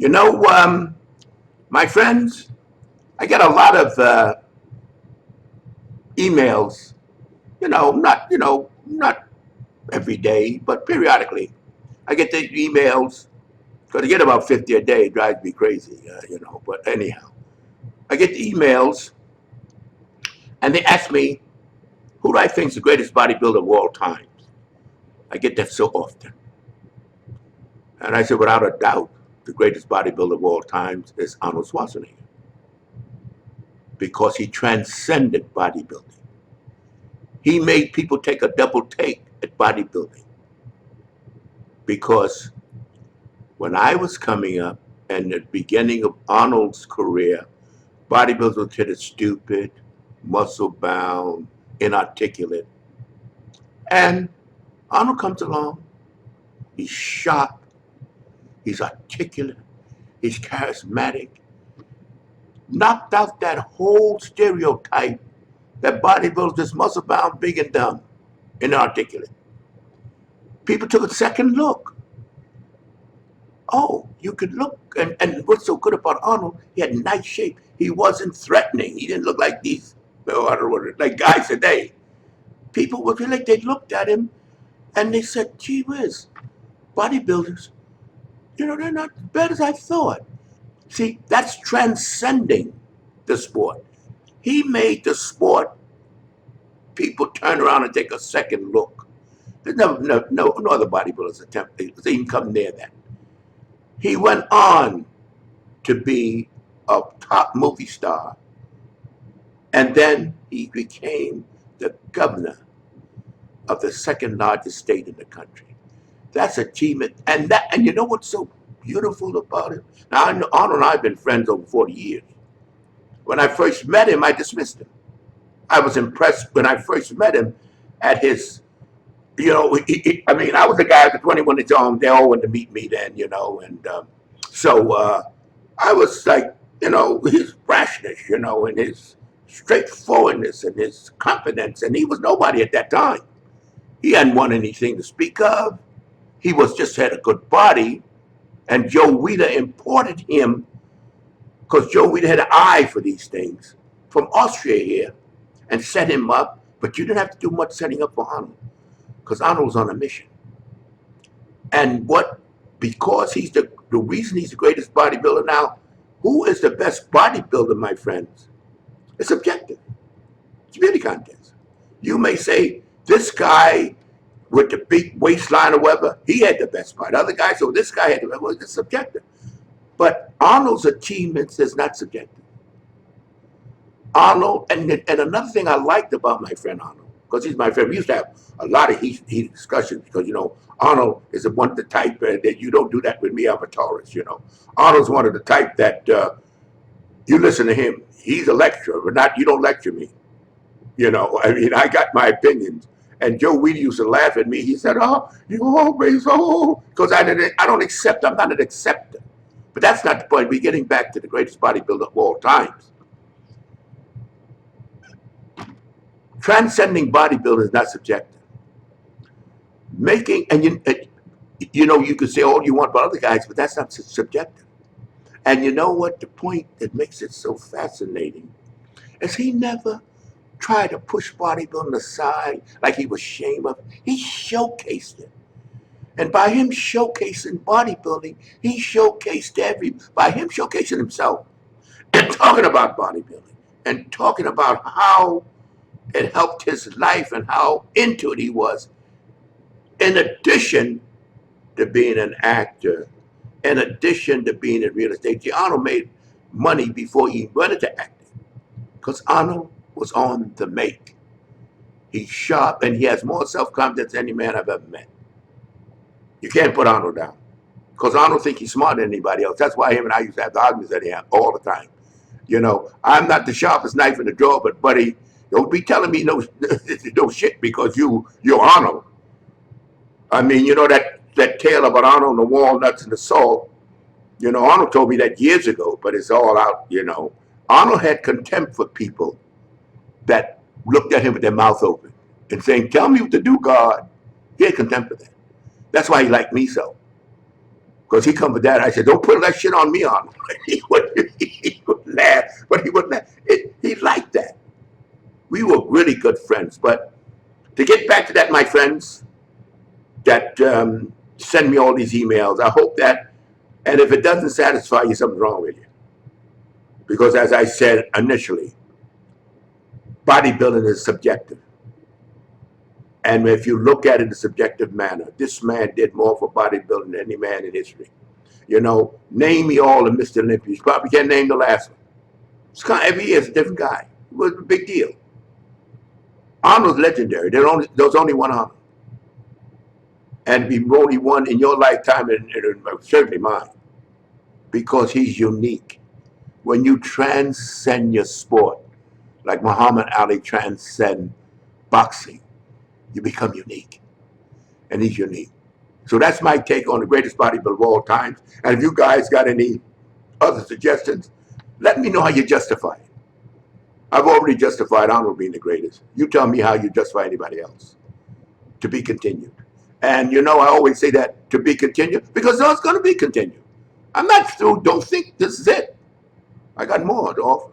You know, my friends, I get a lot of emails. Not every day, but periodically. I get the emails because I get about 50 a day. It drives me crazy, But anyhow, I get the emails, and they ask me, "Who do I think is the greatest bodybuilder of all time?" I get that so often, and I said, without a doubt, the greatest bodybuilder of all times is Arnold Schwarzenegger because he transcended bodybuilding. He made people take a double take at bodybuilding because when I was coming up and the beginning of Arnold's career, bodybuilders were considered stupid, muscle bound, inarticulate. And Arnold comes along, he's sharp, he's articulate, he's charismatic, knocked out that whole stereotype that bodybuilders is muscle bound, big and dumb, inarticulate. People took a second look. Oh, you could look, and what's so good about Arnold, he had nice shape. He wasn't threatening. He didn't look like these, I don't know, like guys today. People would feel like they looked at him and they said, gee whiz, bodybuilders, they're not as bad as I thought. See, that's transcending the sport. He made the sport people turn around and take a second look. There's no other bodybuilders attempt to even come near that. He went on to be a top movie star, and then he became the governor of the second largest state in the country. That's achievement, and you know what's so beautiful about it? Now, Arnold and I have been friends over 40 years. When I first met him, I dismissed him. I was impressed when I first met him at his, I was the guy at the 21 at home. They all wanted to meet me then, and so I was like, his brashness, and his straightforwardness and his confidence, and he was nobody at that time. He hadn't won anything to speak of. He was just had a good body, and Joe Weider imported him because Joe Weider had an eye for these things from Austria here and set him up. But you didn't have to do much setting up for Arnold because Arnold was on a mission. And because he's the reason he's the greatest bodybuilder now, who is the best bodybuilder, my friends? It's objective. It's a beauty contest. You may say, this guy with the big waistline or whatever, he had the best body. Other guys, so this guy had the best. Well, it's subjective. But Arnold's achievements is not subjective. Arnold, and another thing I liked about my friend Arnold, because he's my friend, we used to have a lot of heated discussions because, Arnold is the type that you don't do that with me, I'm a Taurus, Arnold's one of the type that you listen to him. He's a lecturer, but you don't lecture me. I got my opinions. And Joe Weider used to laugh at me. He said, "Oh, you always, because I don't accept. I'm not an acceptor." But that's not the point. We're getting back to the greatest bodybuilder of all times. Transcending bodybuilding is not subjective. You could say all you want about other guys, but that's not subjective. And you know what? The point that makes it so fascinating is he never tried to push bodybuilding aside like he was ashamed of. He showcased it. And by him showcasing bodybuilding, he showcased by him showcasing himself and talking about bodybuilding and talking about how it helped his life and how into it he was. In addition to being an actor, in addition to being in real estate, Arnold made money before he went into acting because Arnold was on the make. He's sharp and he has more self-confidence than any man I've ever met. You can't put Arnold down because Arnold thinks he's smarter than anybody else. That's why him and I used to have the arguments that he had all the time. I'm not the sharpest knife in the drawer, but buddy, don't be telling me no shit because you're Arnold. I mean, that tale about Arnold and the walnuts and the salt. Arnold told me that years ago, but it's all out. Arnold had contempt for people that looked at him with their mouth open and saying, "Tell me what to do, God." He had contempt for that. That's why he liked me so. Because he come with that. I said, don't put that shit on me, Arnold. He would laugh, but he would laugh. He liked that. We were really good friends. But to get back to that, my friends, that send me all these emails, I hope that, and if it doesn't satisfy you, something's wrong with you. Because as I said initially, bodybuilding is subjective. And if you look at it in a subjective manner, this man did more for bodybuilding than any man in history. You know, name me all the Mr. Olympians. You probably can't name the last one. It's kind of, every year it's a different guy. It was a big deal. Arnold's legendary. There was only one Arnold. And be only one in your lifetime, and certainly mine, because he's unique. When you transcend your sport, like Muhammad Ali transcend boxing, you become unique. And he's unique. So that's my take on the greatest bodybuilder of all time. And if you guys got any other suggestions, let me know how you justify it. I've already justified Arnold being the greatest. You tell me how you justify anybody else. To be continued. And you know, I always say that, to be continued, because it's going to be continued. I'm not through. Don't think this is it. I got more to offer.